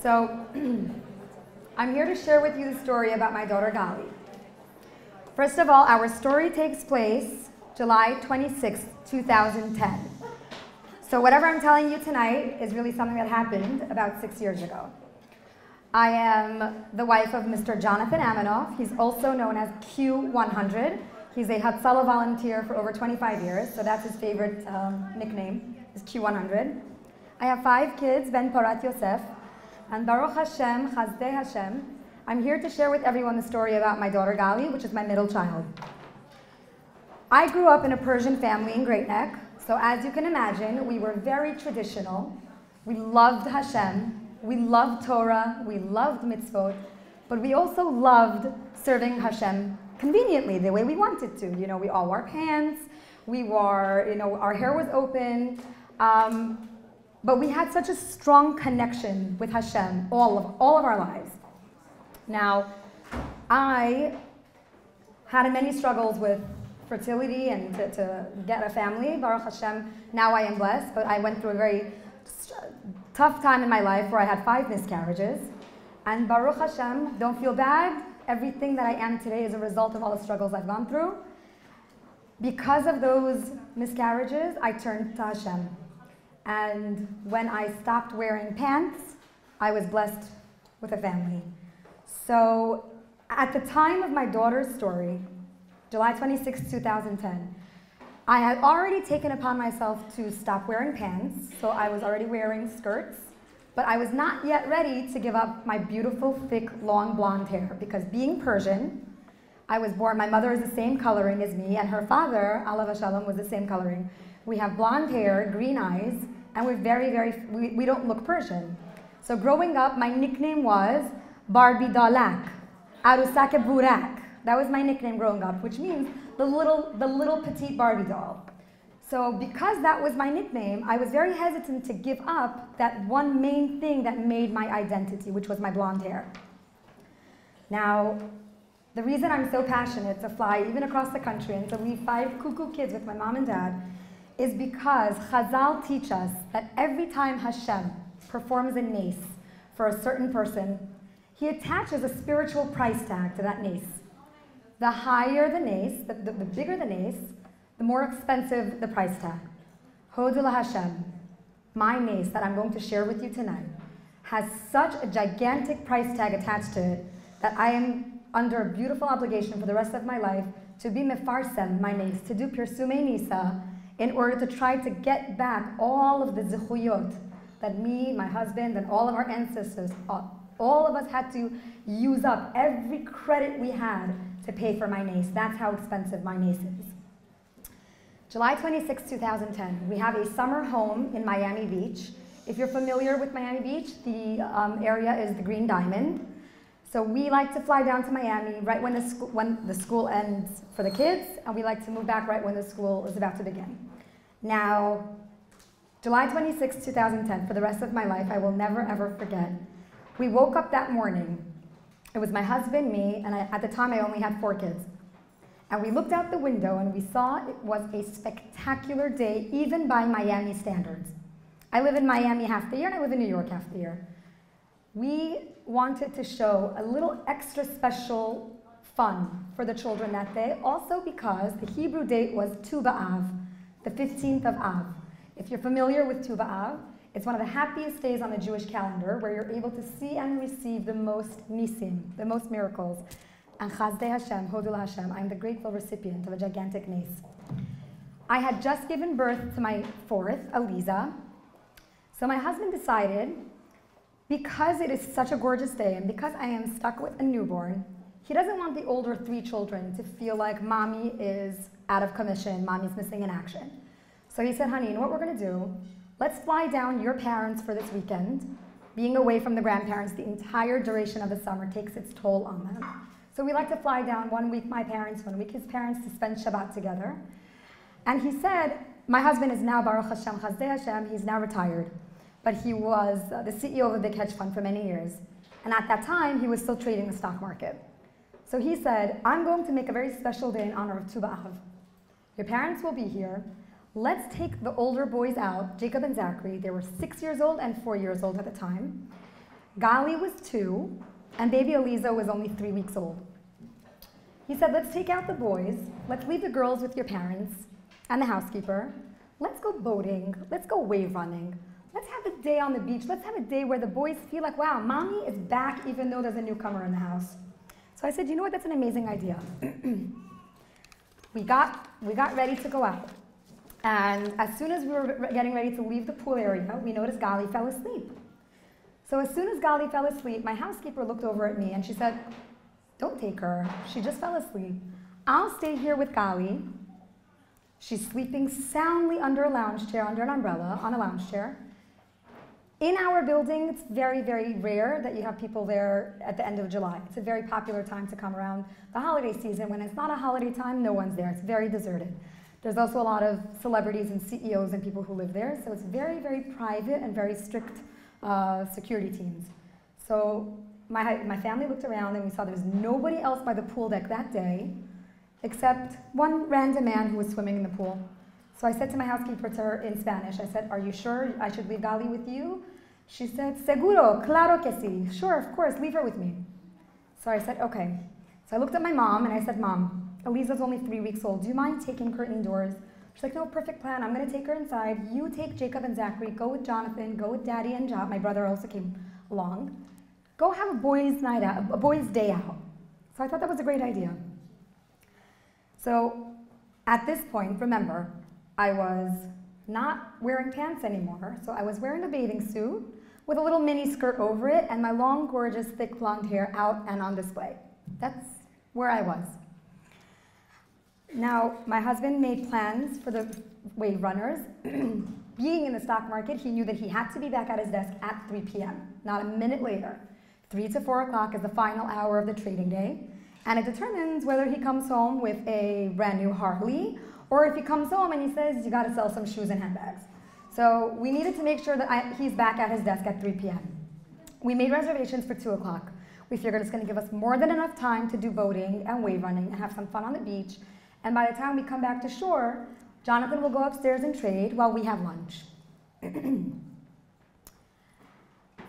So, I'm here to share with you the story about my daughter Gali. First of all, our story takes place July 26, 2010. So whatever I'm telling you tonight is really something that happened about 6 years ago. I am the wife of Mr. Jonathan Aminoff. He's also known as Q100. He's a Hatzalah volunteer for over 25 years, so that's his favorite nickname, is Q100. I have 5 kids, Ben Porat Yosef, and Baruch Hashem, Chazdei Hashem. I'm here to share with everyone the story about my daughter Gali, which is my middle child. I grew up in a Persian family in Great Neck, so as you can imagine, we were very traditional. We loved Hashem, we loved Torah, we loved mitzvot, but we also loved serving Hashem conveniently, the way we wanted to. You know, we all wore pants, we wore, our hair was open, but we had such a strong connection with Hashem all of our lives. Now, I had many struggles with fertility and to get a family. Baruch Hashem, now I am blessed, but I went through a very tough time in my life where I had 5 miscarriages. And Baruch Hashem, don't feel bad, everything that I am today is a result of all the struggles I've gone through. Because of those miscarriages, I turned to Hashem. And when I stopped wearing pants, I was blessed with a family. So at the time of my daughter's story, July 26, 2010, I had already taken upon myself to stop wearing pants, so I was already wearing skirts, but I was not yet ready to give up my beautiful, thick, long blonde hair, because being Persian, I was born, my mother is the same coloring as me, and her father, Alav Shalom, was the same coloring. We have blonde hair, green eyes, and we don't look Persian. So growing up, my nickname was Barbie Dalak, Arusake Burak. That was my nickname growing up, which means the little petite Barbie doll. So because that was my nickname, I was very hesitant to give up that one main thing that made my identity, which was my blonde hair. Now, the reason I'm so passionate to fly even across the country and to leave 5 cuckoo kids with my mom and dad is because Chazal teach us that every time Hashem performs a nes for a certain person, he attaches a spiritual price tag to that nes. The higher the nes, the bigger the nes, the more expensive the price tag. Hodul Hashem, my nes that I'm going to share with you tonight, has such a gigantic price tag attached to it that I am under a beautiful obligation for the rest of my life to be mefarsem, my nes, to do pirsumei nisa, in order to try to get back all of the zichuyot that me, my husband, and all of our ancestors, all of us had to use up every credit we had to pay for my nes. That's how expensive my nes is. July 26, 2010, we have a summer home in Miami Beach. If you're familiar with Miami Beach, the area is the Green Diamond. So we like to fly down to Miami right when the school ends for the kids, and we like to move back right when the school is about to begin. Now, July 26, 2010, for the rest of my life, I will never ever forget. We woke up that morning. It was my husband, me, and at the time I only had 4 kids. And we looked out the window and we saw it was a spectacular day, even by Miami standards. I live in Miami half the year and I live in New York half the year. We wanted to show a little extra special fun for the children that day, also because the Hebrew date was Tu B'Av, the 15th of Av. If you're familiar with Tu B'Av, it's one of the happiest days on the Jewish calendar where you're able to see and receive the most nisim, the most miracles. And Chazdei Hashem, Hodul Hashem, I'm the grateful recipient of a gigantic nes. I had just given birth to my 4th, Aliza. So my husband decided, because it is such a gorgeous day and because I am stuck with a newborn, he doesn't want the older 3 children to feel like mommy is out of commission, mommy's missing in action. So he said, honey, you know what we're gonna do? Let's fly down your parents for this weekend. Being away from the grandparents the entire duration of the summer takes its toll on them. So we like to fly down 1 week my parents, 1 week his parents, to spend Shabbat together. And he said, my husband is now, Baruch Hashem, Chazdei Hashem, he's now retired. But he was the CEO of a big hedge fund for many years. And at that time, he was still trading the stock market. So he said, I'm going to make a very special day in honor of Tu B'Av. Your parents will be here. Let's take the older boys out, Jacob and Zachary. They were 6 years old and 4 years old at the time. Gali was 2, and baby Eliza was only 3 weeks old. He said, let's take out the boys, let's leave the girls with your parents and the housekeeper, let's go boating, let's go wave running, let's have a day on the beach, let's have a day where the boys feel like, wow, mommy is back even though there's a newcomer in the house. So I said, you know what, that's an amazing idea. We got ready to go out. And as soon as we were getting ready to leave the pool area, we noticed Gali fell asleep. So as soon as Gali fell asleep, my housekeeper looked over at me and she said, don't take her, she just fell asleep. I'll stay here with Gali. She's sleeping soundly under a lounge chair, under an umbrella, on a lounge chair. In our building, it's very, very rare that you have people there at the end of July. It's a very popular time to come around the holiday season. When it's not a holiday time, no one's there. It's very deserted. There's also a lot of celebrities and CEOs and people who live there, so it's very, very private and very strict security teams. So my family looked around and we saw there was nobody else by the pool deck that day except one random man who was swimming in the pool. So I said to my housekeeper to her in Spanish, I said, are you sure I should leave Gali with you? She said, seguro, claro que sí. Sure, of course, leave her with me. So I said, okay. So I looked at my mom and I said, Mom, Eliza's only 3 weeks old. Do you mind taking her indoors? She's like, no, perfect plan. I'm going to take her inside. You take Jacob and Zachary. Go with Jonathan. Go with Daddy and Job. My brother also came along. Go have a boys' night out, a boys' day out. So I thought that was a great idea. So at this point, remember, I was not wearing pants anymore. So I was wearing a bathing suit with a little mini skirt over it and my long, gorgeous, thick blonde hair out and on display. That's where I was. Now, my husband made plans for the wave runners. Being in the stock market, he knew that he had to be back at his desk at 3 p.m., not a minute later. 3 to 4 o'clock is the final hour of the trading day, and it determines whether he comes home with a brand new Harley, or if he comes home and he says, you gotta sell some shoes and handbags. So we needed to make sure that he's back at his desk at 3 p.m. We made reservations for 2 o'clock. We figured it's gonna give us more than enough time to do boating and wave running and have some fun on the beach. And by the time we come back to shore, Jonathan will go upstairs and trade while we have lunch.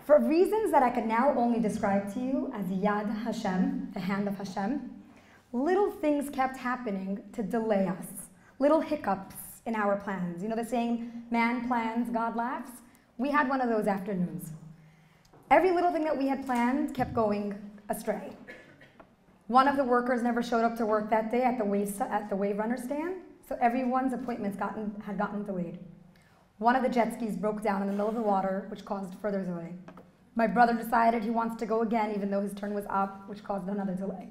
For reasons that I can now only describe to you as Yad Hashem, the hand of Hashem, little things kept happening to delay us. Little hiccups in our plans. You know the saying, man plans, God laughs? We had one of those afternoons. Every little thing that we had planned kept going astray. One of the workers never showed up to work that day at the wave runner stand, so everyone's appointments had gotten delayed. One of the jet skis broke down in the middle of the water, which caused further delay. My brother decided he wants to go again, even though his turn was up, which caused another delay.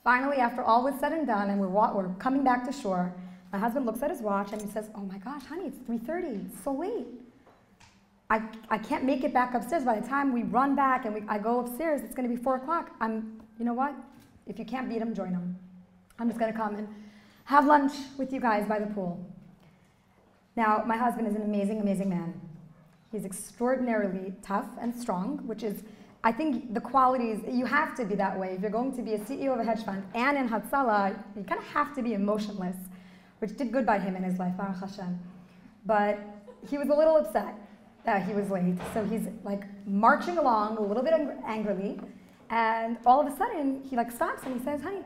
Finally, after all was said and done, and we're coming back to shore, my husband looks at his watch and he says, oh my gosh, honey, it's 3:30, it's so late. I can't make it back upstairs. By the time we run back and I go upstairs, it's gonna be 4 o'clock. You know what? If you can't beat them, join them. I'm just gonna come and have lunch with you guys by the pool. Now, my husband is an amazing, amazing man. He's extraordinarily tough and strong, which is, I think, the qualities, you have to be that way. If you're going to be a CEO of a hedge fund and in Hatzalah, you kind of have to be emotionless, which did good by him in his life, Baruch Hashem. But he was a little upset that he was late, so he's like marching along a little bit angrily, and all of a sudden, he like stops and he says, honey,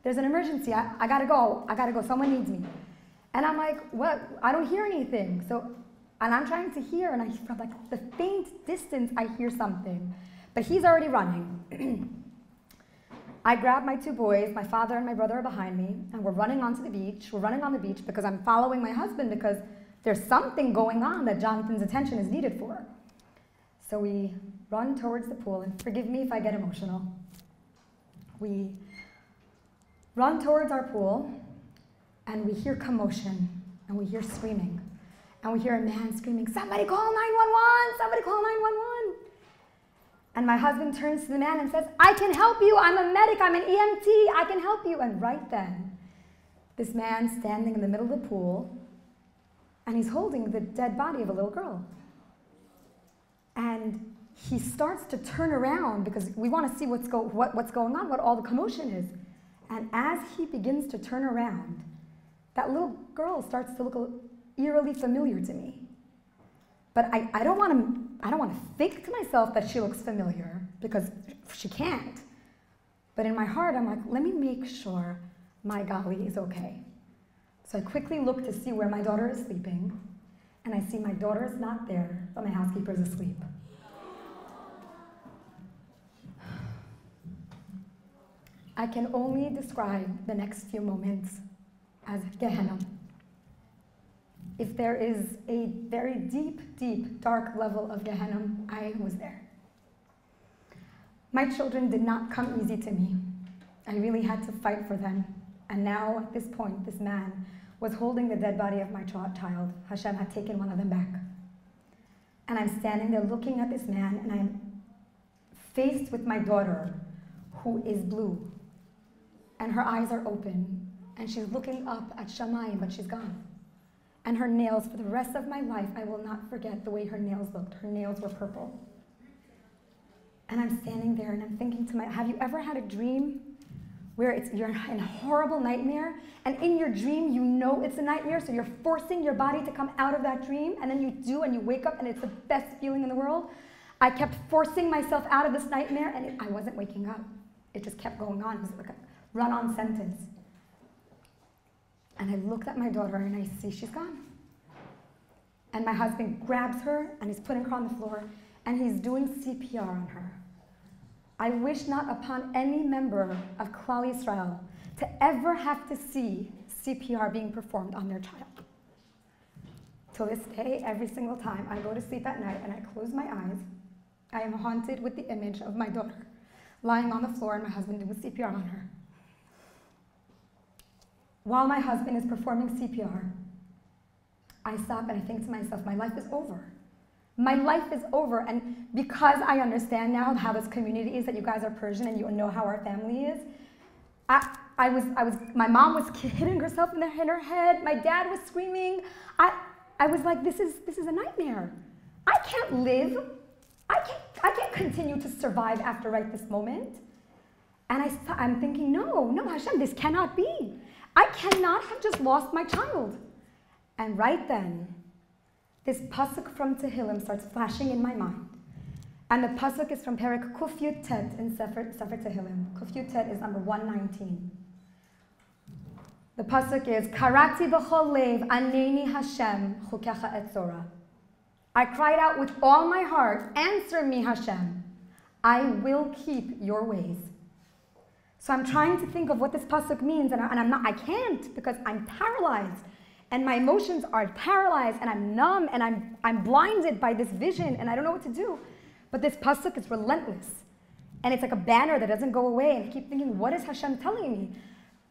there's an emergency, I gotta go, someone needs me. And I'm like, what? I don't hear anything. And I'm trying to hear, and from like the faint distance, I hear something. But he's already running. I grab my 2 boys, my father and my brother are behind me, and we're running onto the beach. We're running on the beach because I'm following my husband because there's something going on that Jonathan's attention is needed for. So we run towards the pool, and forgive me if I get emotional. We run towards our pool, and we hear commotion, and we hear screaming, and we hear a man screaming, somebody call 911, somebody call 911. And my husband turns to the man and says, I can help you, I'm a medic, I'm an EMT, I can help you. And right then, this man standing in the middle of the pool, and he's holding the dead body of a little girl. And he starts to turn around because we want to see what's going on, what all the commotion is. And as he begins to turn around, that little girl starts to look eerily familiar to me. But I don't want I don't want to think to myself that she looks familiar because she can't. But in my heart, I'm like, let me make sure my Gali is okay. So I quickly look to see where my daughter is sleeping, and I see my daughter is not there, but my housekeeper is asleep. I can only describe the next few moments as Gehenna. If there is a very deep, deep, dark level of Gehenna, I was there. My children did not come easy to me. I really had to fight for them. And now, at this point, this man was holding the dead body of my child. Hashem had taken one of them back. And I'm standing there looking at this man, and I'm faced with my daughter, who is blue. And her eyes are open, and she's looking up at Shamayim, but she's gone. And her nails, for the rest of my life, I will not forget the way her nails looked. Her nails were purple. And I'm standing there, and I'm thinking to myself, have you ever had a dream where you're in a horrible nightmare, and in your dream, you know it's a nightmare, so you're forcing your body to come out of that dream, and then you do, and you wake up, and it's the best feeling in the world? I kept forcing myself out of this nightmare, and I wasn't waking up. It just kept going on. It was like a run-on sentence. And I looked at my daughter, and I see she's gone. And my husband grabs her, and he's putting her on the floor, and he's doing CPR on her. I wish not upon any member of Klal Yisrael to ever have to see CPR being performed on their child. To this day, every single time I go to sleep at night and I close my eyes, I am haunted with the image of my daughter lying on the floor and my husband doing CPR on her. While my husband is performing CPR, I stop and I think to myself, my life is over. My life is over, and because I understand now how this community is, that you guys are Persian and you know how our family is, my mom was hitting herself in her head, my dad was screaming. I was like, this is a nightmare. I can't live. I can't continue to survive after this moment. And I'm thinking, no, Hashem, this cannot be. I cannot have just lost my child. And right then, this pasuk from Tehillim starts flashing in my mind. And the pasuk is from Perek Kuf Yud Tet in Sefer Tehillim. Kuf Yud Tet is number 119. The pasuk is, Karati b'chol lev aneni Hashem chukecha etzora. I cried out with all my heart, answer me Hashem. I will keep your ways. So I'm trying to think of what this pasuk means, and I can't, because I'm paralyzed. And my emotions are paralyzed, and I'm numb, and I'm blinded by this vision, and I don't know what to do. But this pasuk is relentless. And it's like a banner that doesn't go away, and I keep thinking, what is Hashem telling me?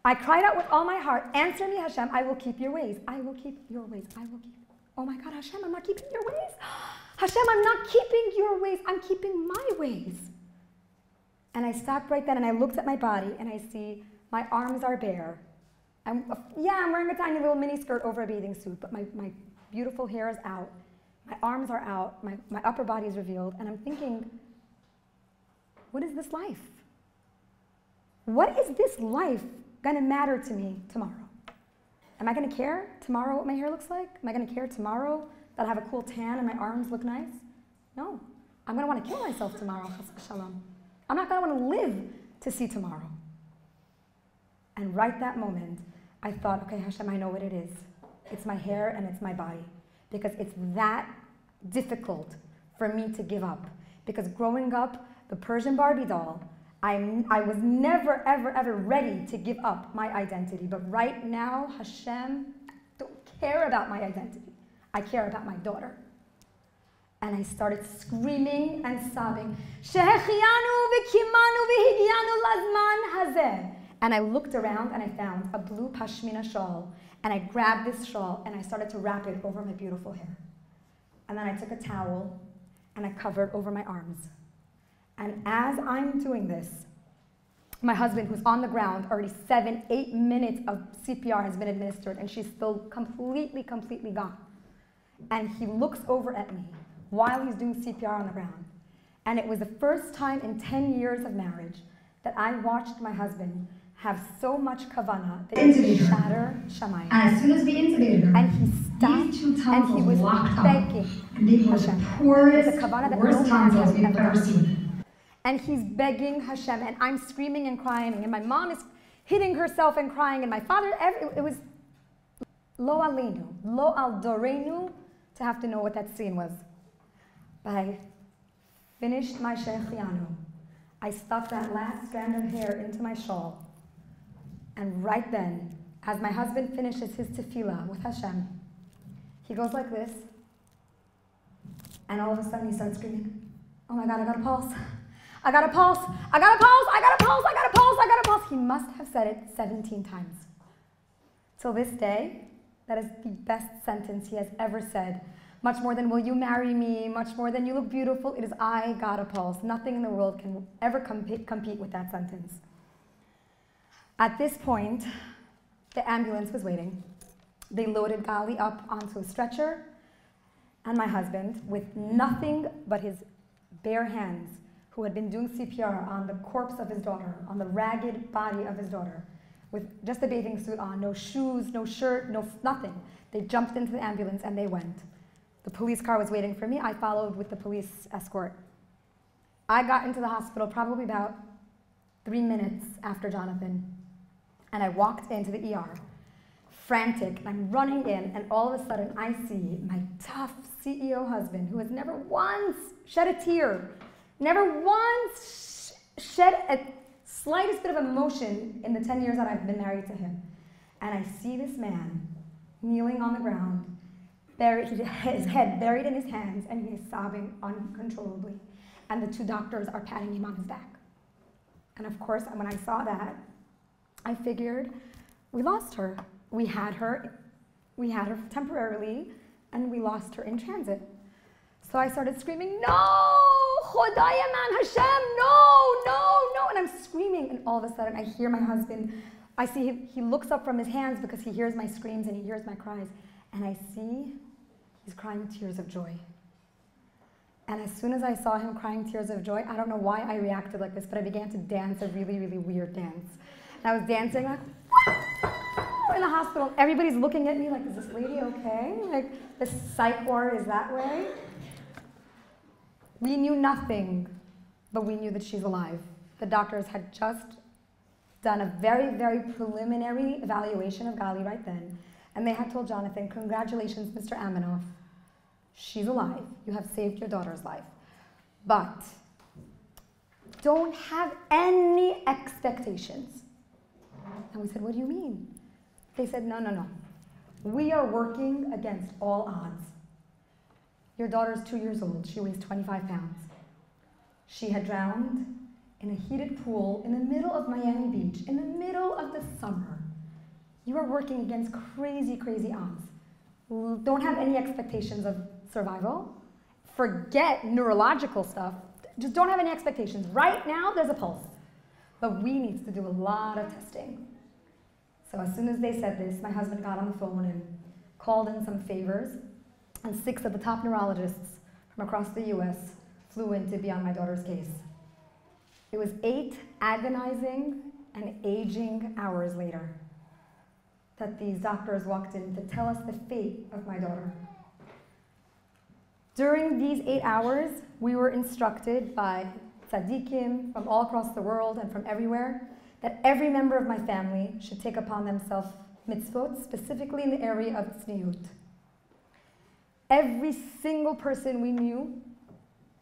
I cried out with all my heart, answer me Hashem, I will keep your ways. I will keep your ways. I will keep. Oh my God, Hashem, I'm not keeping your ways. Hashem, I'm not keeping your ways. I'm keeping my ways. And I stopped right then, and I looked at my body, and I see my arms are bare. I'm wearing a tiny little mini skirt over a bathing suit, but my beautiful hair is out. My arms are out. My upper body is revealed. And I'm thinking, what is this life? What is this life going to matter to me tomorrow? Am I going to care tomorrow what my hair looks like? Am I going to care tomorrow that I have a cool tan and my arms look nice? No. I'm going to want to kill myself tomorrow. Shalom. I'm not going to want to live to see tomorrow. And right that moment, I thought, okay, Hashem, I know what it is. It's my hair and it's my body. Because it's that difficult for me to give up. Because growing up, the Persian Barbie doll, I was never, ever, ever ready to give up my identity. But right now, Hashem, I don't care about my identity. I care about my daughter. And I started screaming and sobbing, Shehechianu v'kimanu v'higianu lazman hazeh. And I looked around and I found a blue pashmina shawl. And I grabbed this shawl and I started to wrap it over my beautiful hair. And then I took a towel and I covered over my arms. And as I'm doing this, my husband, who's on the ground, already 7-8 minutes of CPR has been administered, and she's still completely gone. And he looks over at me while he's doing CPR on the ground. And it was the first time in 10 years of marriage that I watched my husband have so much kavana that he could shatter Shamayim. And as soon as we intubated her, And he stopped these two and tunnels he was locked up. begging And they were the Hashem. poorest, The kavana that worst no man tonsils has we've ever ever done. seen. And he's begging Hashem, and I'm screaming and crying, and my mom is hitting herself and crying, and my father, it was lo aleinu, lo al dorenu, to have to know what that scene was. But I finished my shechianu. I stuck that last strand of hair into my shawl. And right then, as my husband finishes his tefillah with Hashem, he goes like this, and all of a sudden he starts screaming, oh my God, I got a pulse. I got a pulse. I got a pulse. I got a pulse. I got a pulse. I got a pulse. He must have said it 17 times. Till this day, that is the best sentence he has ever said. Much more than, will you marry me? Much more than, you look beautiful. It is, I got a pulse. Nothing in the world can ever compete with that sentence. At this point, the ambulance was waiting. They loaded Gali up onto a stretcher, and my husband, with nothing but his bare hands, who had been doing CPR on the corpse of his daughter, on the ragged body of his daughter, with just a bathing suit on, no shoes, no shirt, nothing. They jumped into the ambulance and they went. The police car was waiting for me. I followed with the police escort. I got into the hospital probably about 3 minutes after Jonathan, and I walked into the ER, frantic, and I'm running in, and all of a sudden I see my tough CEO husband, who has never once shed a tear, never once shed a slightest bit of emotion in the 10 years that I've been married to him. And I see this man kneeling on the ground, his head buried in his hands, and he is sobbing uncontrollably. And the two doctors are patting him on his back. And of course, when I saw that, I figured we lost her. We had her temporarily, and we lost her in transit. So I started screaming, no, Chodayaman Hashem, no, and I'm screaming, and all of a sudden I hear my husband, I see him, he looks up from his hands because he hears my screams and he hears my cries, and I see he's crying tears of joy. And as soon as I saw him crying tears of joy, I don't know why I reacted like this, but I began to dance a really, really weird dance. And I was dancing like, in the hospital. Everybody's looking at me like, is this lady okay? Like, the psych ward is that way? We knew nothing, but we knew that she's alive. The doctors had just done a very, very preliminary evaluation of Gali right then, and they had told Jonathan, congratulations, Mr. Aminoff. She's alive. You have saved your daughter's life. But don't have any expectations. And we said, what do you mean? They said, no. We are working against all odds. Your daughter's 2 years old. She weighs 25 pounds. She had drowned in a heated pool in the middle of Miami Beach, in the middle of the summer. You are working against crazy, crazy odds. Don't have any expectations of survival. Forget neurological stuff. Just don't have any expectations. Right now, there's a pulse. But we need to do a lot of testing. So as soon as they said this, my husband got on the phone and called in some favors, and 6 of the top neurologists from across the US flew in to be on my daughter's case. It was 8 agonizing and aging hours later that these doctors walked in to tell us the fate of my daughter. During these 8 hours, we were instructed by tzaddikim from all across the world and from everywhere that every member of my family should take upon themselves mitzvot, specifically in the area of tzniut. Every single person we knew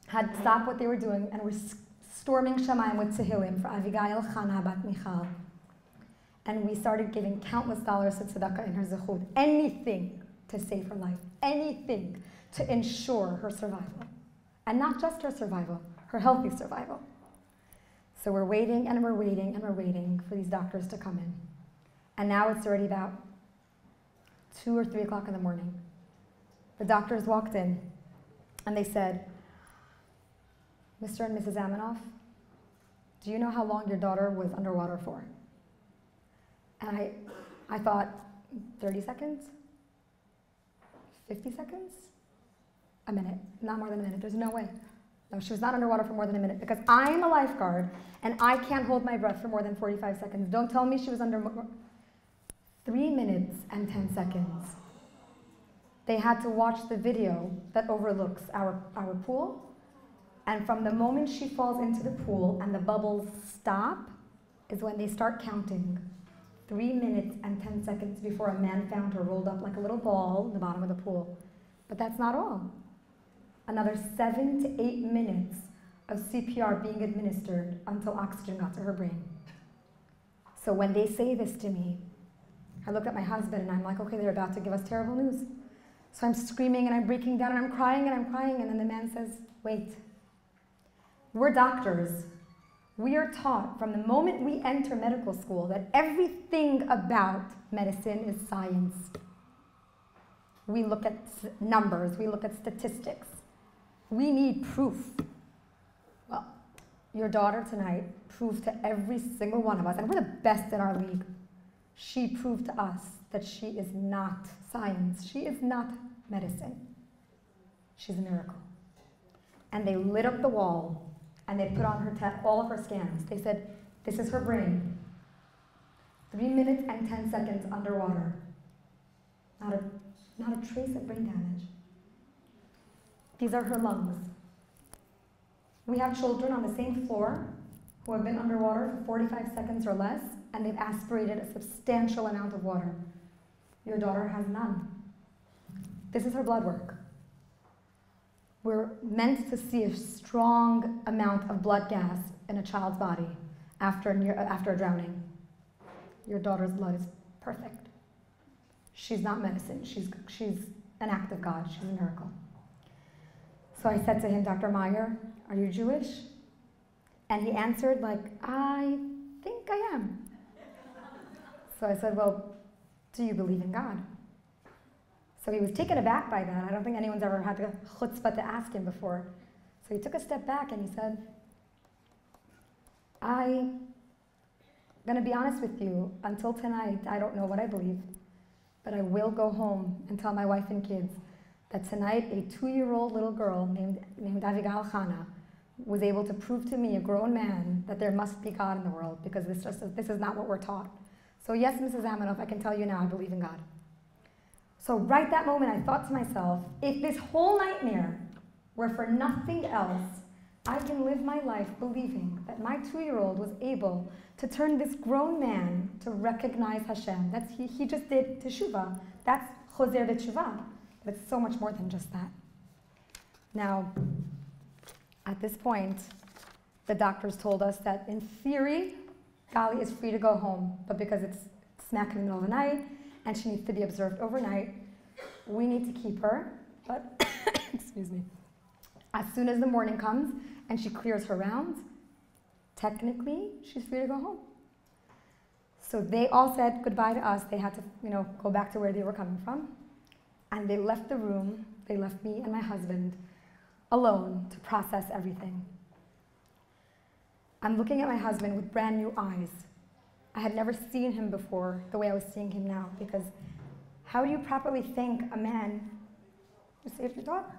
had stopped what they were doing and were storming Shamayim with Tehillim for Avigail Chana bat Michal. And we started giving countless dollars to tzedakah in her zechut, anything to save her life, anything to ensure her survival. And not just her survival, her healthy survival. So we're waiting and we're waiting and we're waiting for these doctors to come in. And now it's already about 2 or 3 o'clock in the morning. The doctors walked in and they said, Mr. and Mrs. Aminoff, do you know how long your daughter was underwater for? And I thought, 30 seconds? 50 seconds? A minute, not more than a minute, there's no way. No, she was not underwater for more than a minute because I'm a lifeguard and I can't hold my breath for more than 45 seconds. Don't tell me she was under 3 minutes and 10 seconds. They had to watch the video that overlooks our pool. And from the moment she falls into the pool and the bubbles stop is when they start counting 3 minutes and 10 seconds before a man found her rolled up like a little ball in the bottom of the pool. But that's not all. Another 7 to 8 minutes of CPR being administered until oxygen got to her brain. So when they say this to me, I look at my husband and I'm like, okay, they're about to give us terrible news. So I'm screaming and I'm breaking down and I'm crying and I'm crying, and then the man says, wait. We're doctors. We are taught from the moment we enter medical school that everything about medicine is science. We look at numbers, we look at statistics. We need proof. Well, your daughter tonight proved to every single one of us, and we're the best in our league. She proved to us that she is not science. She is not medicine. She's a miracle. And they lit up the wall and they put on her all of her scans. They said, this is her brain. 3 minutes and 10 seconds underwater. Not a trace of brain damage. These are her lungs. We have children on the same floor who have been underwater for 45 seconds or less, and they've aspirated a substantial amount of water. Your daughter has none. This is her blood work. We're meant to see a strong amount of blood gas in a child's body after a drowning. Your daughter's blood is perfect. She's not medicine. She's an act of God. She's a miracle. So I said to him, Dr. Meyer, are you Jewish? And he answered like, I think I am. So I said, well, do you believe in God? So he was taken aback by that. I don't think anyone's ever had the chutzpah to ask him before. So he took a step back and he said, I'm going to be honest with you, until tonight, I don't know what I believe, but I will go home and tell my wife and kids that tonight a 2-year-old little girl named Avigal Chana was able to prove to me, a grown man, that there must be God in the world, because this is not what we're taught. So yes, Mrs. Aminoff, I can tell you now I believe in God. So right that moment I thought to myself, if this whole nightmare were for nothing else, I can live my life believing that my 2-year-old was able to turn this grown man to recognize Hashem. He just did teshuvah. That's chozer v'teshuvah. But it's so much more than just that. Now, at this point, the doctors told us that in theory, Gali is free to go home, but because it's smack in the middle of the night and she needs to be observed overnight, we need to keep her. But, excuse me, as soon as the morning comes and she clears her rounds, technically, she's free to go home. So they all said goodbye to us. They had to, go back to where they were coming from. And they left the room, they left me and my husband alone to process everything. I'm looking at my husband with brand new eyes. I had never seen him before the way I was seeing him now, because how do you properly thank a man who saved your daughter?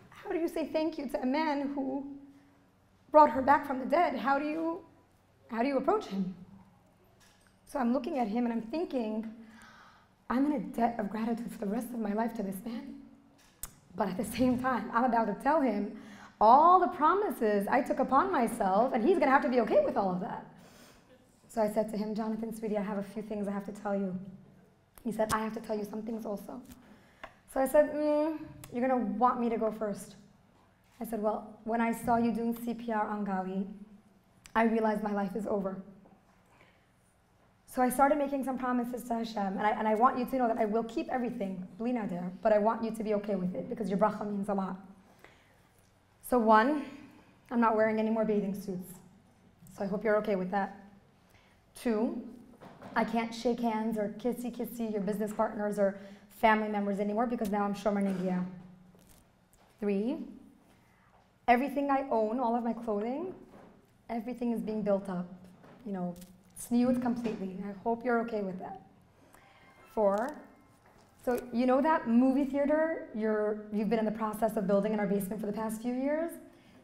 How do you say thank you to a man who brought her back from the dead? How do you approach him? So I'm looking at him and I'm thinking, I'm in a debt of gratitude for the rest of my life to this man. But at the same time, I'm about to tell him all the promises I took upon myself, and he's going to have to be okay with all of that. So I said to him, Jonathan, sweetie, I have a few things I have to tell you. He said, I have to tell you some things also. So I said, you're going to want me to go first. I said, well, when I saw you doing CPR on Gali, I realized my life is over. So I started making some promises to Hashem, and I want you to know that I will keep everything, bli nader, but I want you to be okay with it, because your bracha means a lot. So 1, I'm not wearing any more bathing suits. So I hope you're okay with that. 2, I can't shake hands or kissy your business partners or family members anymore, because now I'm shomer negia. 3, everything I own, all of my clothing, everything is being built up, sniut completely. I hope you're okay with that. 4, So you know that movie theater you've been in the process of building in our basement for the past few years?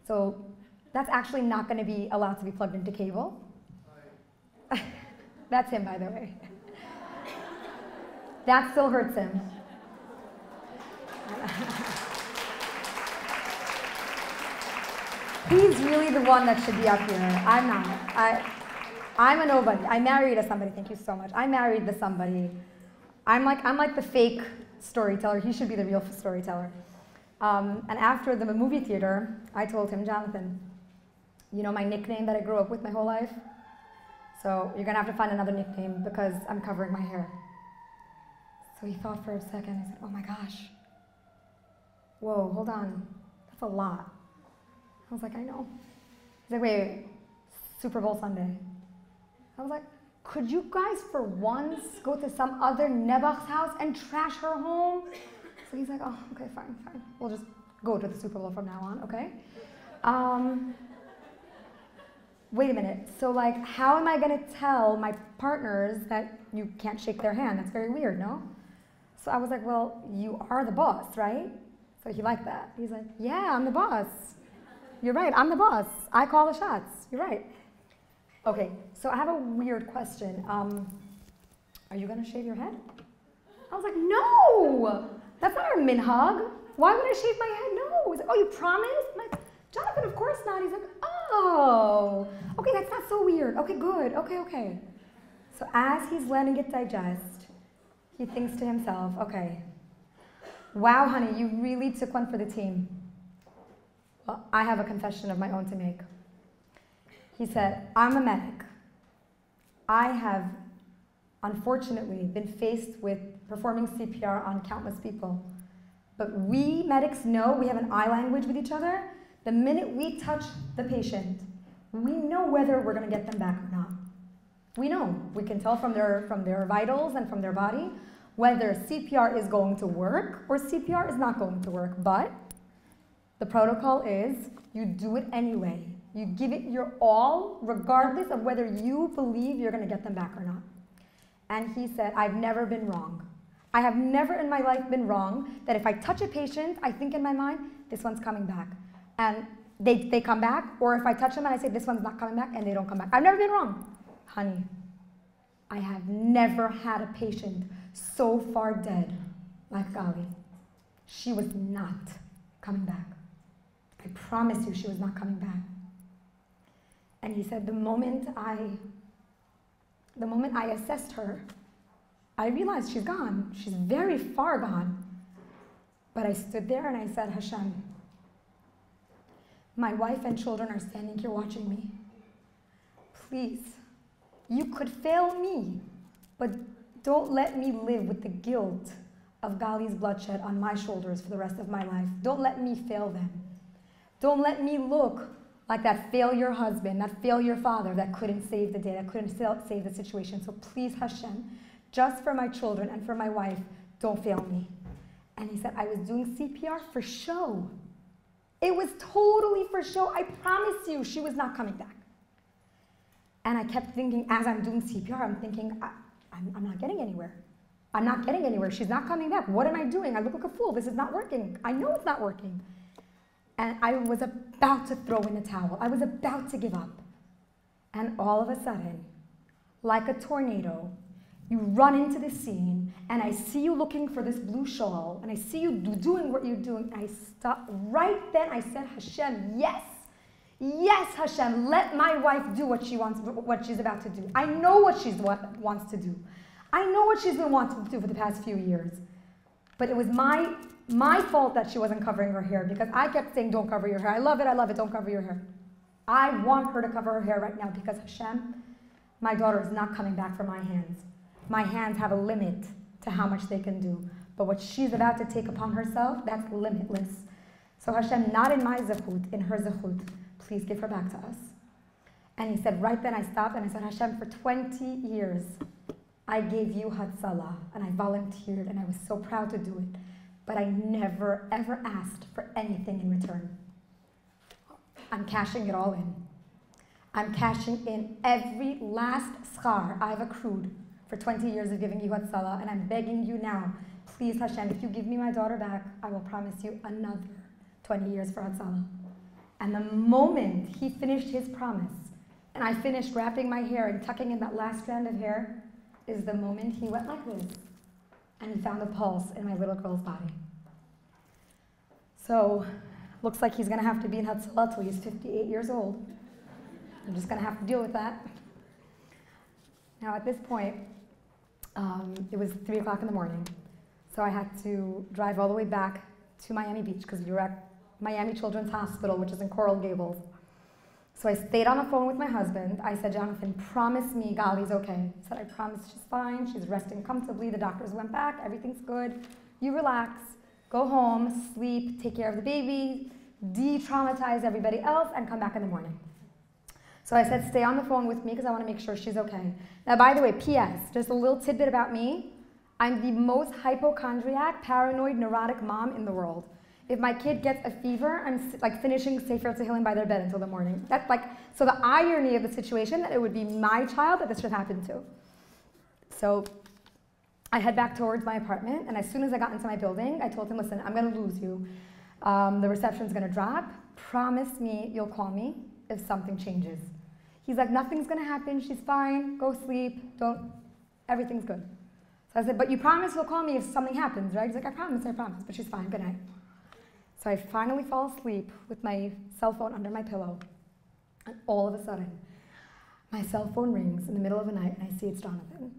So that's actually not going to be allowed to be plugged into cable. That's him, by the way. That still hurts him. He's really the one that should be up here. I'm not. I'm a nobody. I married a somebody. Thank you so much. I married the somebody. I'm like the fake storyteller. He should be the real storyteller. And after the movie theater, I told him, Jonathan, you know my nickname that I grew up with my whole life? So you're gonna have to find another nickname because I'm covering my hair. So he thought for a second. I said, oh my gosh. Whoa, hold on. That's a lot. I was like, I know. He's like, wait. Super Bowl Sunday. I was like, could you guys for once go to some other Nebuch's house and trash her home? So he's like, oh, okay, fine. We'll just go to the Super Bowl from now on, okay? Wait a minute. So like, how am I gonna tell my partners that you can't shake their hand? That's very weird, no? So I was like, well, you are the boss, right? So he liked that. He's like, yeah, I'm the boss. You're right, I'm the boss. I call the shots. You're right. Okay, so I have a weird question. Are you gonna shave your head? I was like, no! That's not our minhag. Why would I shave my head? No. He's like, oh, you promised? I'm like, Jonathan, of course not. He's like, oh, okay, that's not so weird. Okay, good, okay. So as he's letting it digest, he thinks to himself, okay, wow, honey, you really took one for the team. Well, I have a confession of my own to make. He said, I'm a medic. I have, unfortunately, been faced with performing CPR on countless people. But we medics know we have an eye language with each other. The minute we touch the patient, we know whether we're going to get them back or not. We know. We can tell from their vitals and from their body whether CPR is going to work or CPR is not going to work. But the protocol is you do it anyway. You give it your all, regardless of whether you believe you're going to get them back or not. And he said, I've never been wrong. I have never in my life been wrong that if I touch a patient, I think in my mind, this one's coming back. And they come back, or if I touch them and I say, this one's not coming back, and they don't come back. I've never been wrong. Honey, I have never had a patient so far dead like Gali. She was not coming back. I promise you she was not coming back. And he said, the moment I assessed her, I realized she's gone. She's very far gone. But I stood there and I said, Hashem, my wife and children are standing here watching me. Please, you could fail me, but don't let me live with the guilt of Gali's bloodshed on my shoulders for the rest of my life. Don't let me fail them. Don't let me look like that failure husband, that failure father that couldn't save the day, that couldn't save the situation. So please, Hashem, just for my children and for my wife, don't fail me. And he said, I was doing CPR for show. It was totally for show. I promise you, she was not coming back. And I kept thinking, as I'm doing CPR, I'm thinking, I'm not getting anywhere. I'm not getting anywhere. She's not coming back. What am I doing? I look like a fool. This is not working. I know it's not working. And I was about to throw in the towel. I was about to give up. And all of a sudden, like a tornado, you run into the scene, and I see you looking for this blue shawl, and I see you doing what you're doing. I stopped right then. I said, Hashem, yes. Yes, Hashem, let my wife do what she wants, what she's about to do. I know what she wants to do. I know what she's been wanting to do for the past few years. But it was my fault that she wasn't covering her hair, because I kept saying, don't cover your hair. I love it, don't cover your hair. I want her to cover her hair right now because Hashem, my daughter is not coming back from my hands. My hands have a limit to how much they can do. But what she's about to take upon herself, that's limitless. So Hashem, not in my zechut, in her zechut, please give her back to us. And he said, right then I stopped and I said, Hashem, for 20 years, I gave you Hatzalah, and I volunteered, and I was so proud to do it. But I never, ever asked for anything in return. I'm cashing it all in. I'm cashing in every last schar I've accrued for 20 years of giving you Hatzalah, and I'm begging you now, please Hashem, if you give me my daughter back, I will promise you another 20 years for Hatzalah. And the moment he finished his promise, and I finished wrapping my hair and tucking in that last strand of hair, is the moment he went like this, and he found a pulse in my little girl's body. So, looks like he's gonna have to be in Hatzalah till he's 58 years old. I'm just gonna have to deal with that. Now at this point, it was 3 o'clock in the morning, so I had to drive all the way back to Miami Beach because we were at Miami Children's Hospital, which is in Coral Gables. So I stayed on the phone with my husband. I said, Jonathan, promise me Gali's okay. He said, I promise she's fine. She's resting comfortably. The doctors went back. Everything's good. You relax. Go home, sleep, take care of the baby, de-traumatize everybody else, and come back in the morning. So I said, stay on the phone with me because I want to make sure she's okay. Now, by the way, P.S., just a little tidbit about me. I'm the most hypochondriac, paranoid, neurotic mom in the world. If my kid gets a fever, I'm like finishing Sefer Tehillim by their bed until the morning. That's like, so the irony of the situation that it would be my child that this should happen to. So I head back towards my apartment, and as soon as I got into my building, I told him, listen, I'm going to lose you. The reception's going to drop. Promise me you'll call me if something changes. He's like, nothing's going to happen. She's fine. Go sleep. Everything's good. So I said, but you promise you'll call me if something happens, right? He's like, I promise, but she's fine. Good night. So I finally fall asleep with my cell phone under my pillow, and all of a sudden, my cell phone rings in the middle of the night, and I see it's Jonathan.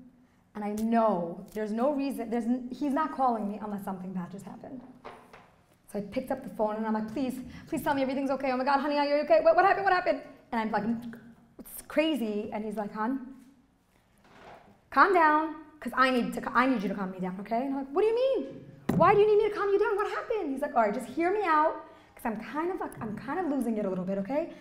And I know there's no reason, he's not calling me unless something bad just happened. So I picked up the phone, and I'm like, please tell me everything's okay. Oh my God, honey, are you okay? What happened? And I'm like, it's crazy. And he's like, hon, calm down, because I need you to calm me down, okay? And I'm like, what do you mean? Why do you need me to calm you down? What happened? He's like, all right, just hear me out, because I'm kind of losing it a little bit, okay?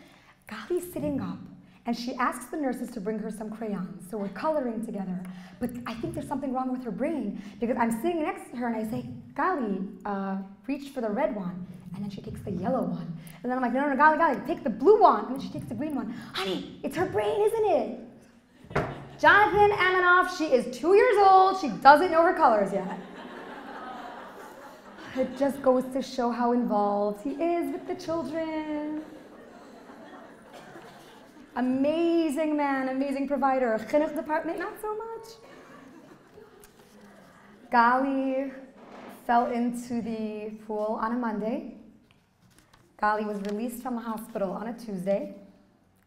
Gali's sitting up, and she asks the nurses to bring her some crayons, so we're coloring together. But I think there's something wrong with her brain, because I'm sitting next to her, and I say, Gali, reach for the red one. And then she takes the yellow one. And then I'm like, no, Gali, take the blue one. And then she takes the green one. Honey, it's her brain, isn't it? Jonathan Aminoff, she is 2 years old. She doesn't know her colors yet. It just goes to show how involved he is with the children. Amazing man, amazing provider. Chinuch department, not so much. Gali fell into the pool on a Monday. Gali was released from the hospital on a Tuesday.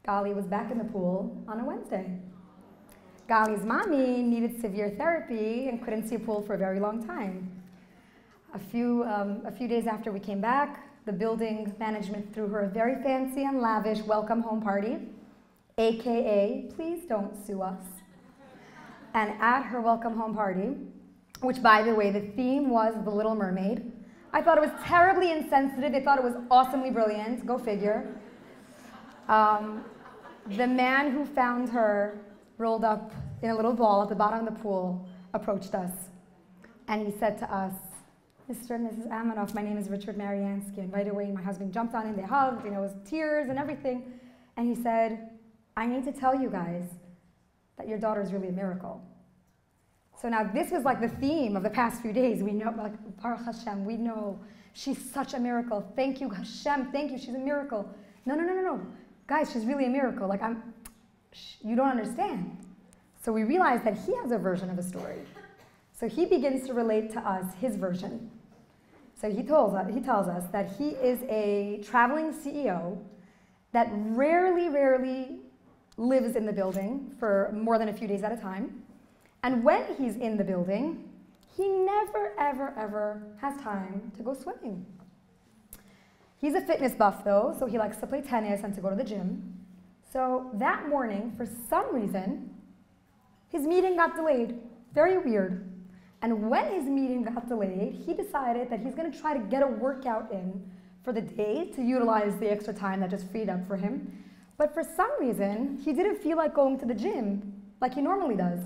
Gali was back in the pool on a Wednesday. Gali's mommy needed severe therapy and couldn't see a pool for a very long time. A few days after we came back, the building management threw her a very fancy and lavish welcome home party, AKA, please don't sue us. And at her welcome home party, which by the way, the theme was The Little Mermaid. I thought it was terribly insensitive. They thought it was awesomely brilliant. Go figure. The man who found her rolled up in a little ball at the bottom of the pool approached us. And he said to us, Mr. and Mrs. Aminoff, my name is Richard Mariansky. And right away, my husband jumped on him. They hugged, it was tears and everything. And he said, I need to tell you guys that your daughter is really a miracle. So now this was like the theme of the past few days. We know, like, Baruch Hashem, we know she's such a miracle. Thank you, Hashem, thank you, she's a miracle. No. Guys, she's really a miracle. Like, you don't understand. So we realized that he has a version of a story. So he begins to relate to us his version. So he tells us that he is a traveling CEO that rarely lives in the building for more than a few days at a time. And when he's in the building, he never, ever has time to go swimming. He's a fitness buff though, so he likes to play tennis and to go to the gym. So that morning, for some reason, his meeting got delayed. Very weird. And when his meeting got delayed, he decided that he's going to try to get a workout in for the day to utilize the extra time that just freed up for him. But for some reason, he didn't feel like going to the gym like he normally does.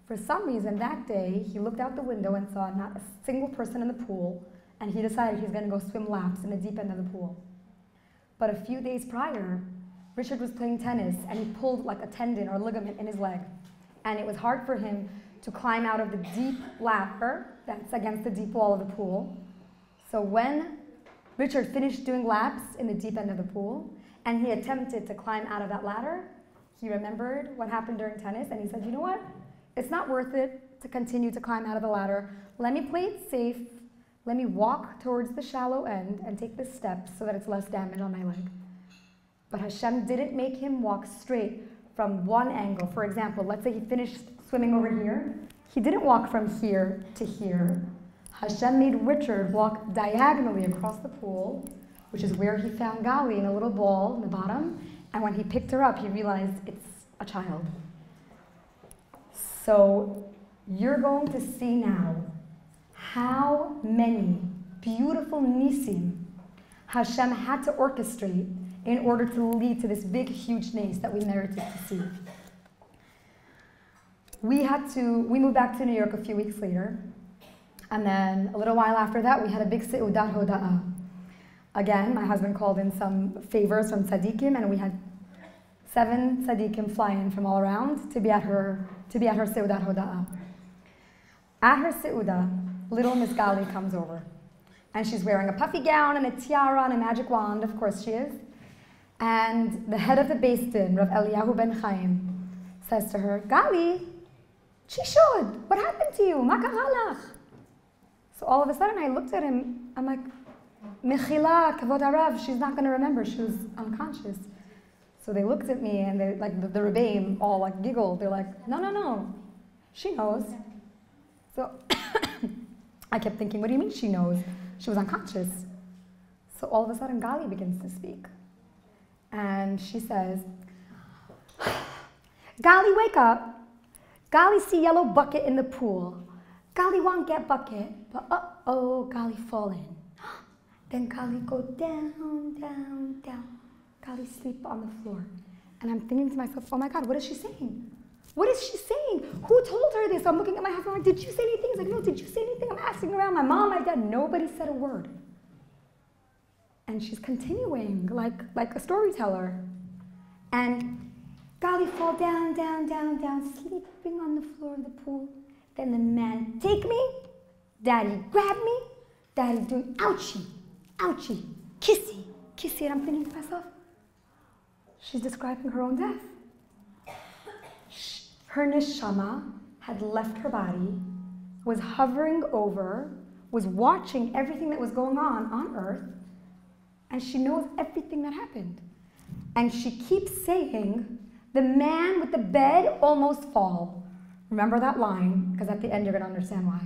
For some reason, that day, he looked out the window and saw not a single person in the pool, and he decided he's going to go swim laps in the deep end of the pool. But a few days prior, Richard was playing tennis, and he pulled like a tendon or ligament in his leg. And it was hard for him to climb out of the deep ladder that's against the deep wall of the pool. So when Richard finished doing laps in the deep end of the pool, and he attempted to climb out of that ladder, he remembered what happened during tennis, and he said, you know what? It's not worth it to continue to climb out of the ladder. Let me play it safe. Let me walk towards the shallow end and take the steps so that it's less damage on my leg. But Hashem didn't make him walk straight from one angle. For example, let's say he finished swimming over here. He didn't walk from here to here. Hashem made Richard walk diagonally across the pool, which is where he found Gali in a little ball in the bottom. And when he picked her up, he realized it's a child. So you're going to see now how many beautiful nisim Hashem had to orchestrate in order to lead to this big, huge nace that we merited to see. We moved back to New York a few weeks later, and then a little while after that, we had a big seudat hoda'ah. Again, my husband called in some favors from tzaddikim, and we had 7 tzaddikim fly in from all around to be at her seudat hoda'ah. At her seudah, little Miss Gali comes over, and she's wearing a puffy gown and a tiara and a magic wand, of course she is. And the head of the Beis Din, Rav Eliyahu ben Chaim, says to her, Gali, Chishod, what happened to you? Ma kara lach? So all of a sudden I looked at him, I'm like, Mechila, kavod harav, she's not going to remember, she was unconscious. So they looked at me and they, like the Rebbeim all like giggled. They're like, no, she knows. So I kept thinking, what do you mean she knows? She was unconscious. So all of a sudden Gali begins to speak. And she says, Gali, wake up. Gali see yellow bucket in the pool. Gali won't get bucket, but uh-oh, Gali fall in. Then Gali go down, down, down. Gali sleep on the floor. And I'm thinking to myself, oh my God, what is she saying? What is she saying? Who told her this? I'm looking at my husband, like, did you say anything? He's like, no, did you say anything? I'm asking around my mom, my dad. Nobody said a word. And she's continuing like a storyteller. And Gali fall down, down, down, down, sleeping on the floor of the pool. Then the man take me, daddy grab me, daddy doing ouchie, ouchie, kissy, kissy. And I'm thinking to myself, she's describing her own death. Her neshama had left her body, was hovering over, was watching everything that was going on earth, and she knows everything that happened. And she keeps saying, the man with the bed almost fall. Remember that line, because at the end you're going to understand why.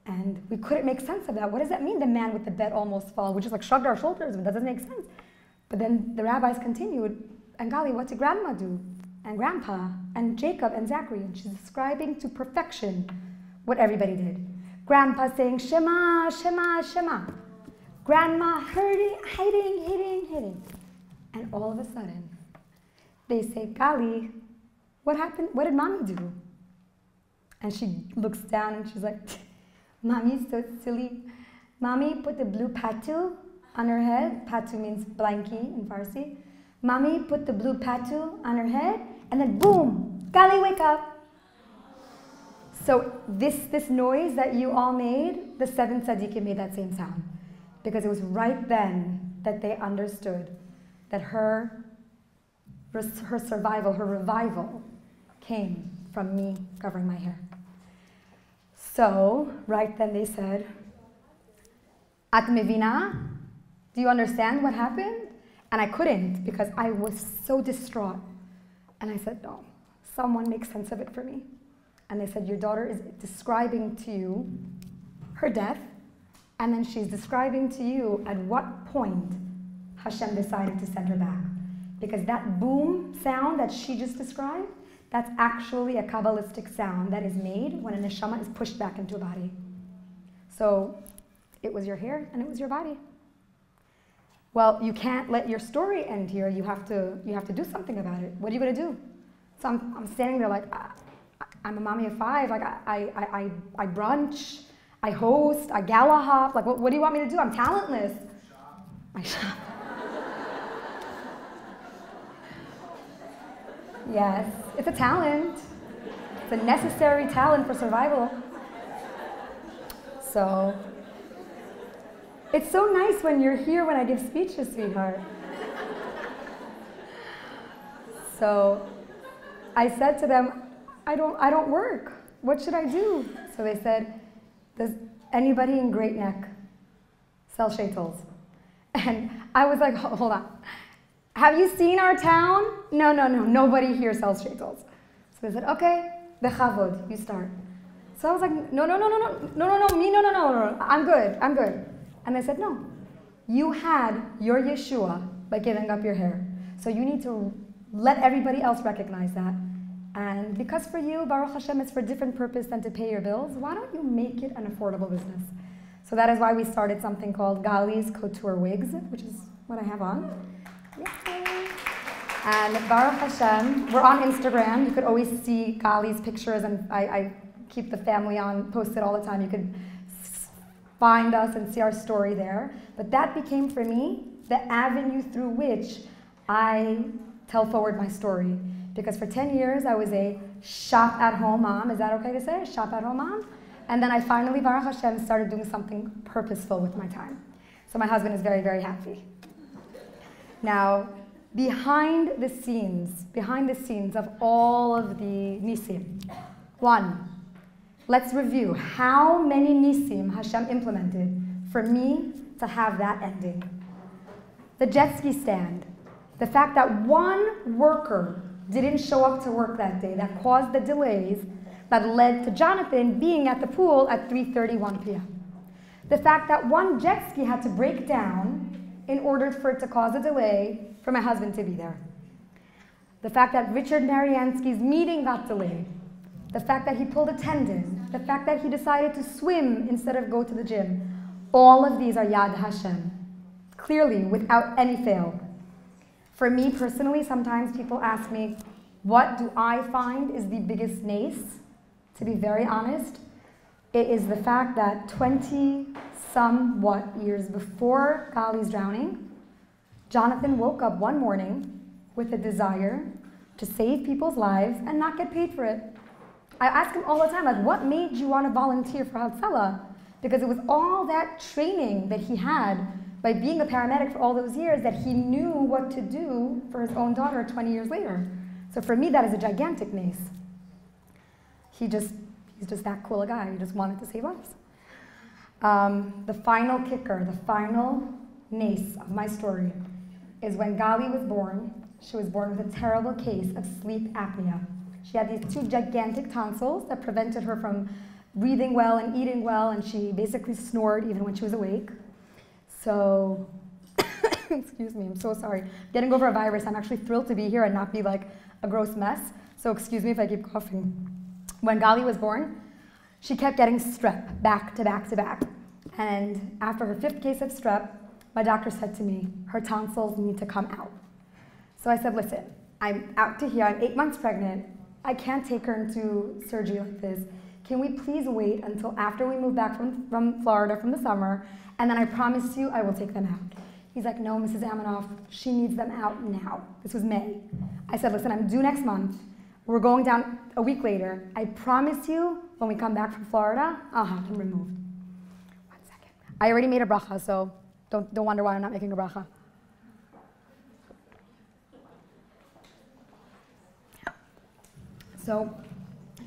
And we couldn't make sense of that. What does that mean, the man with the bed almost fall? We just like shrugged our shoulders, but that doesn't make sense. But then the rabbis continued, and Gali, what did grandma do? And grandpa, and Jacob, and Zachary. And she's describing to perfection what everybody did. Grandpa saying, Shema, Shema, Shema. Grandma hitting. And all of a sudden, they say, Gali, what happened? What did mommy do? And she looks down and she's like, Mommy's so silly. Mommy put the blue patu on her head. Patu means blankie in Farsi. Mommy put the blue patu on her head, and then boom, Gali, wake up. So this noise that you all made, the 7 tzaddikim made that same sound. Because it was right then that they understood that her survival, her revival, came from me covering my hair. So, right then they said, At mevina? Do you understand what happened? And I couldn't because I was so distraught. And I said, no, someone make sense of it for me. And they said, your daughter is describing to you her death, and then she's describing to you at what point Hashem decided to send her back. Because that boom sound that she just described, that's actually a Kabbalistic sound that is made when a neshama is pushed back into a body. So it was your hair and it was your body. Well, you can't let your story end here. You have to do something about it. What are you going to do? So I'm standing there like, I'm a mommy of 5. Like I brunch, I host, I gala hop. Like what do you want me to do? I'm talentless. I shop. Yes, it's a talent. It's a necessary talent for survival. So, it's so nice when you're here when I give speeches, sweetheart. So, I said to them, I don't work. What should I do? So they said, does anybody in Great Neck sell shaitels? And I was like, hold on. Have you seen our town? No, nobody here sells shaitels. So they said, okay, bechavod, you start. So I was like, no, I'm good. And they said, no, you had your Yeshua by giving up your hair. So you need to let everybody else recognize that. And because for you, Baruch Hashem, it's for a different purpose than to pay your bills, why don't you make it an affordable business? So that is why we started something called Gali's Couture Wigs, which is what I have on. Yay. And Baruch Hashem, we're on Instagram. You could always see Gali's pictures, and I keep the family on, posted all the time. You could find us and see our story there. But that became, for me, the avenue through which I tell forward my story. Because for 10 years, I was a shop-at-home mom. Is that okay to say? Shop-at-home mom? And then I finally, Baruch Hashem, started doing something purposeful with my time. So my husband is very, very happy. Now, behind the scenes of all of the nisim, one, let's review how many nisim Hashem implemented for me to have that ending. The jet ski stand, the fact that one worker didn't show up to work that day, that caused the delays that led to Jonathan being at the pool at 3:31 p.m. The fact that one jet ski had to break down in order for it to cause a delay for my husband to be there. The fact that Richard Mariansky's meeting got delayed. The fact that he pulled a tendon. The fact that he decided to swim instead of go to the gym. All of these are Yad Hashem, clearly, without any fail. For me personally, sometimes people ask me, what do I find is the biggest nace? To be very honest, it is the fact that 20-somewhat years before Gali's drowning, Jonathan woke up one morning with a desire to save people's lives and not get paid for it. I ask him all the time, like, what made you want to volunteer for Hatzalah? Because it was all that training that he had by being a paramedic for all those years that he knew what to do for his own daughter 20 years later. So for me, that is a gigantic nace. He's just that cool a guy. He just wanted to save lives. The final kicker, the final nace of my story is when Gali was born. She was born with a terrible case of sleep apnea. She had these 2 gigantic tonsils that prevented her from breathing well and eating well, and she basically snored even when she was awake. So, excuse me, I'm so sorry. Getting over a virus, I'm actually thrilled to be here and not be like a gross mess. So excuse me if I keep coughing. When Gali was born, she kept getting strep back to back to back. And after her 5th case of strep, my doctor said to me, her tonsils need to come out. So I said, listen, I'm out to here, I'm 8 months pregnant. I can't take her into surgery like this. Can we please wait until after we move back from Florida from the summer, and then I promise you I will take them out. He's like, no, Mrs. Aminoff, she needs them out now. This was May. I said, listen, I'm due next month. We're going down a week later. I promise you, when we come back from Florida, I'll have them removed. 1 second. I already made a bracha, so don't wonder why I'm not making a bracha. So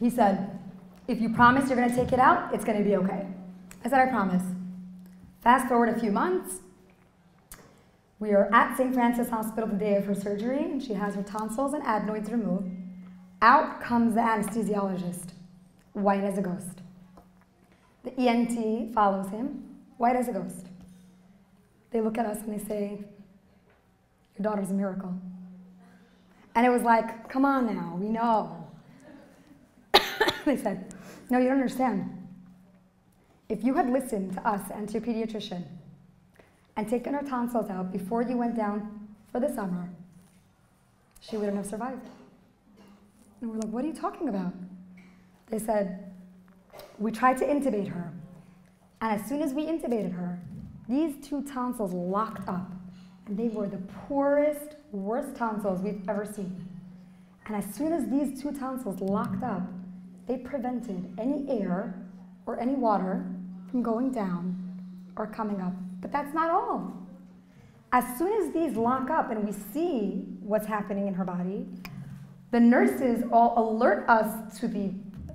he said, if you promise you're going to take it out, it's going to be okay. I said, I promise. Fast forward a few months. We are at St. Francis Hospital the day of her surgery, and she has her tonsils and adenoids removed. Out comes the anesthesiologist, white as a ghost. The ENT follows him, white as a ghost. They look at us and they say, your daughter's a miracle. And it was like, come on now, we know. They said, no, you don't understand. If you had listened to us and to your pediatrician and taken her tonsils out before you went down for the summer, she wouldn't have survived. And we're like, what are you talking about? They said, we tried to intubate her. And as soon as we intubated her, these 2 tonsils locked up. And they were the poorest, worst tonsils we've ever seen. And as soon as these 2 tonsils locked up, they prevented any air or any water from going down or coming up. But that's not all. As soon as these lock up and we see what's happening in her body, the nurses all alert us to the,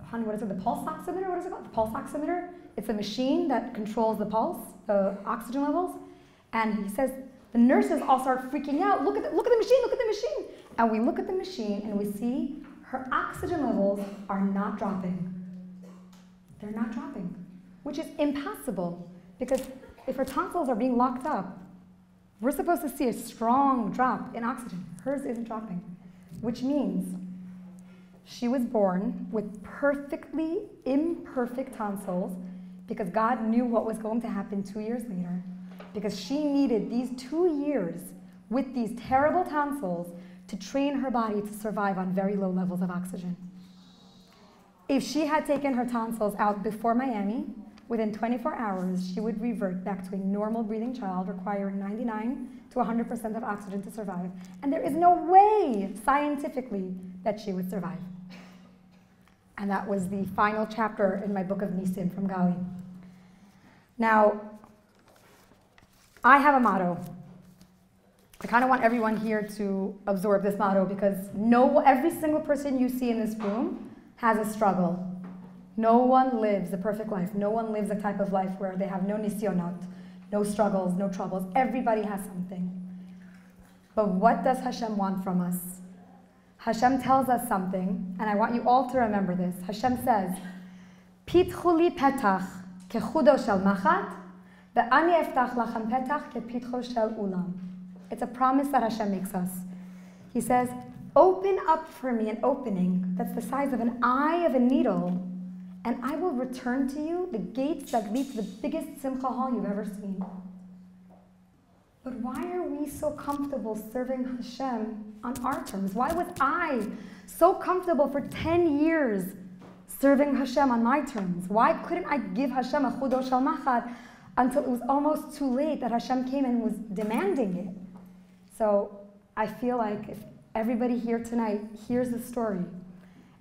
honey, what is it, the pulse oximeter? What is it called? The pulse oximeter. It's a machine that controls the pulse, the oxygen levels. And he says, the nurses all start freaking out. Look at the machine, look at the machine. And we look at the machine and we see her oxygen levels are not dropping. They're not dropping, which is impossible because if her tonsils are being locked up, we're supposed to see a strong drop in oxygen. Hers isn't dropping, which means she was born with perfectly imperfect tonsils because God knew what was going to happen 2 years later, because she needed these 2 years with these terrible tonsils to train her body to survive on very low levels of oxygen. If she had taken her tonsils out before Miami, within 24 hours, she would revert back to a normal breathing child requiring 99 to 100% of oxygen to survive. And there is no way, scientifically, that she would survive. And that was the final chapter in my book of Nisim from Gali. Now, I have a motto. I kind of want everyone here to absorb this motto because every single person you see in this room has a struggle. No one lives a perfect life. No one lives a type of life where they have no nisyonot, no struggles, no troubles. Everybody has something. But what does Hashem want from us? Hashem tells us something, and I want you all to remember this. Hashem says, Pitchu li petach kechudo shel machat, ve'ani eftach lachem petach kepitcho shel ulam. It's a promise that Hashem makes us. He says, open up for me an opening that's the size of an eye of a needle, and I will return to you the gates that lead to the biggest simcha hall you've ever seen. But why are we so comfortable serving Hashem on our terms? Why was I so comfortable for 10 years serving Hashem on my terms? Why couldn't I give Hashem a chudo shel machat until it was almost too late that Hashem came and was demanding it? So I feel like if everybody here tonight hears the story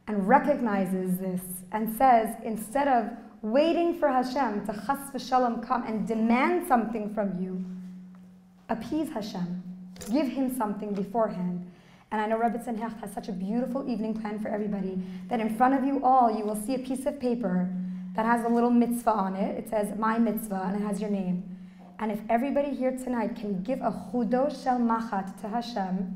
and recognizes this and says, instead of waiting for Hashem to chas v'shalom come and demand something from you, appease Hashem. Give him something beforehand. And I know Rebbe Tzemach has such a beautiful evening plan for everybody that in front of you all, you will see a piece of paper that has a little mitzvah on it. It says, my mitzvah, and it has your name. And if everybody here tonight can give a chudo shel machat to Hashem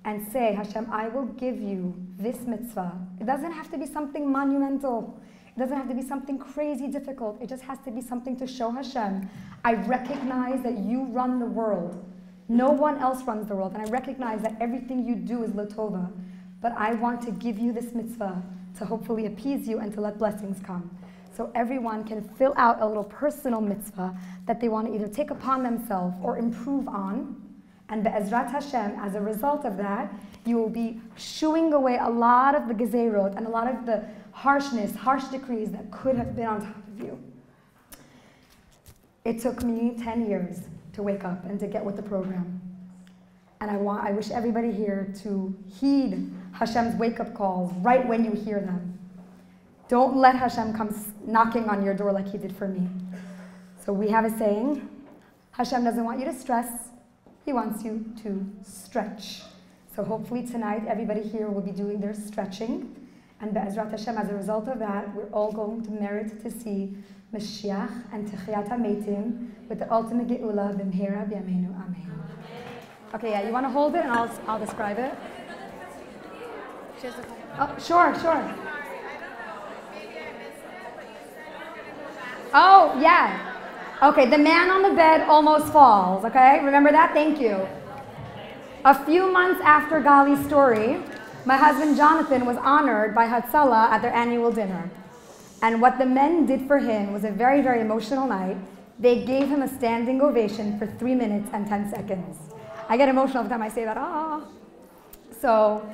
and say, Hashem, I will give you this mitzvah. It doesn't have to be something monumental. It doesn't have to be something crazy difficult. It just has to be something to show Hashem, I recognize that you run the world. No one else runs the world. And I recognize that everything you do is latova. But I want to give you this mitzvah to hopefully appease you and to let blessings come. So everyone can fill out a little personal mitzvah that they want to either take upon themselves or improve on. And be'ezrat Hashem, as a result of that, you will be shooing away a lot of the gezerot and a lot of the harsh decrees that could have been on top of you. It took me 10 years to wake up and to get with the program. And I wish everybody here to heed Hashem's wake-up calls right when you hear them. Don't let Hashem come knocking on your door like he did for me. So we have a saying, Hashem doesn't want you to stress, he wants you to stretch. So hopefully tonight everybody here will be doing their stretching. And be'ezrat Hashem, as a result of that, we're all going to merit to see Mashiach and Techiyat HaMeitim with the ultimate Geula b'mhera b'yameinu amen. Okay, yeah, you want to hold it and I'll describe it? Oh, sure. Oh, yeah. Okay, the man on the bed almost falls, okay? Remember that? Thank you. A few months after Gali's story, my husband Jonathan was honored by Hatzalah at their annual dinner. And what the men did for him was a very, very emotional night. They gave him a standing ovation for 3 minutes and 10 seconds. I get emotional every time I say that, So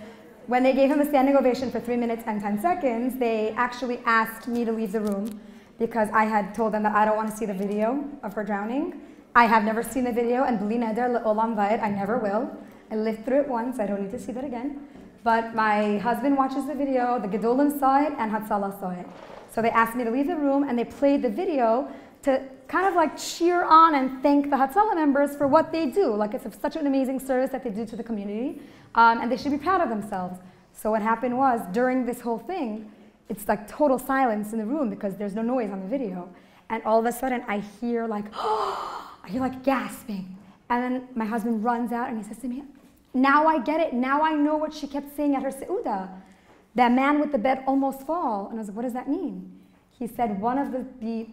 when they gave him a standing ovation for 3 minutes and 10 seconds, they actually asked me to leave the room because I had told them that I don't want to see the video of her drowning. I have never seen the video, and bli neder le'olam va'ed, I never will. I lived through it once, I don't need to see that again. But my husband watches the video, the Gedolim saw it, and Hatzalah saw it. So they asked me to leave the room, and they played the video to kind of like cheer on and thank the Hatzalah members for what they do. Like it's such an amazing service that they do to the community, and they should be proud of themselves. So what happened was, during this whole thing, it's like total silence in the room because there's no noise on the video. And all of a sudden, I hear like, I hear like gasping. And then my husband runs out and he says to me, now I get it. Now I know what she kept saying at her seudah. That man with the bed almost fall. And I was like, what does that mean? He said one of the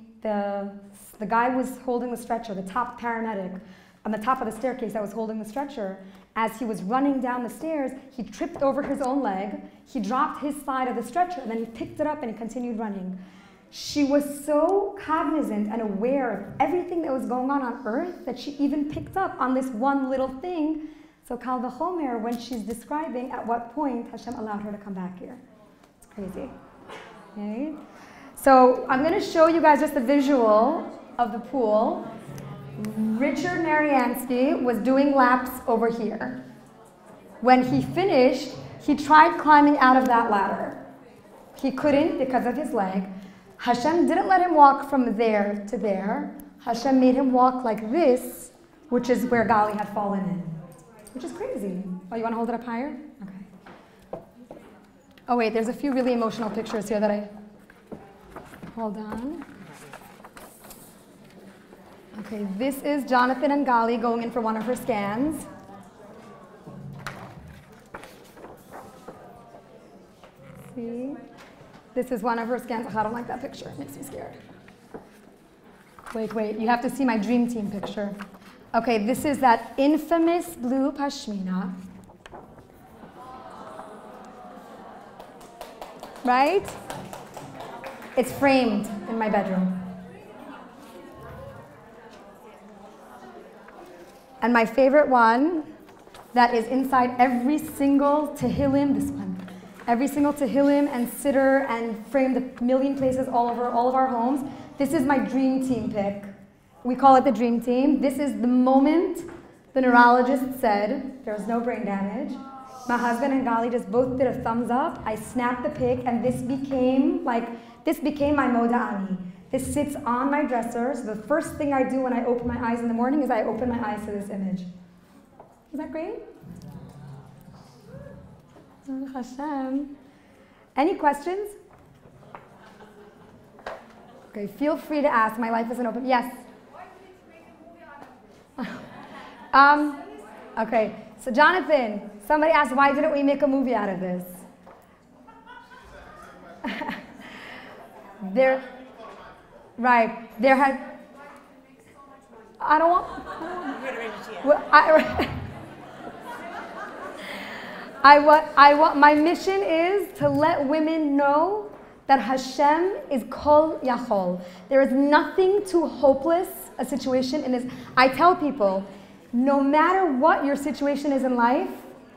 guy was holding the stretcher, the top paramedic, on the top of the staircase that was holding the stretcher. As he was running down the stairs, he tripped over his own leg. He dropped his side of the stretcher, and then he picked it up and he continued running. She was so cognizant and aware of everything that was going on earth that she even picked up on this one little thing. So Kal V'chomer, when she's describing at what point Hashem allowed her to come back here. It's crazy. Okay? So I'm going to show you guys just a visual of the pool. Richard Mariansky was doing laps over here. When he finished, he tried climbing out of that ladder. He couldn't because of his leg. Hashem didn't let him walk from there to there. Hashem made him walk like this, which is where Gali had fallen in, which is crazy. Oh, you want to hold it up higher? Okay. Oh wait, there's a few really emotional pictures here that I... Hold on. Okay, this is Jonathan and Gali going in for one of her scans. See? This is one of her scans. I don't like that picture. It makes me scared. Wait. You have to see my dream team picture. Okay, this is that infamous blue pashmina. Right? It's framed in my bedroom. And my favorite one, that is inside every single Tehillim, this one. Every single Tehillim and Siddur and framed a million places all over all of our homes. This is my dream team pick. We call it the dream team. This is the moment the neurologist said there was no brain damage. My husband and Gali just both did a thumbs up. I snapped the pic and this became my moda'ani. This sits on my dresser, so the first thing I do when I open my eyes in the morning is I open my eyes to this image. Is that great? Hashem. Any questions? Okay, feel free to ask. My life isn't open. Yes? Okay, so Jonathan, somebody asked, why didn't we make a movie out of this? There had... I don't want... My mission is to let women know that Hashem is Kol Yachol. There is nothing too hopeless a situation in this. I tell people, no matter what your situation is in life,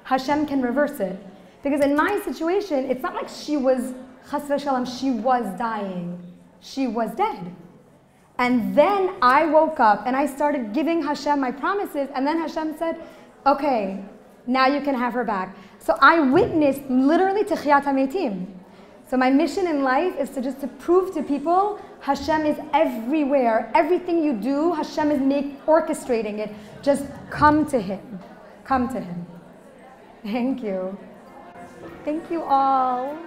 Hashem can reverse it. Because in my situation, it's not like she was, Chas v'shalom, she was dying. She was dead. And then I woke up and I started giving Hashem my promises, and then Hashem said, okay, now you can have her back. So I witnessed literally Techiyat HaMeitim. So my mission in life is to prove to people Hashem is everywhere. Everything you do, Hashem is orchestrating it. Just come to Him. Come to Him. Thank you. Thank you all.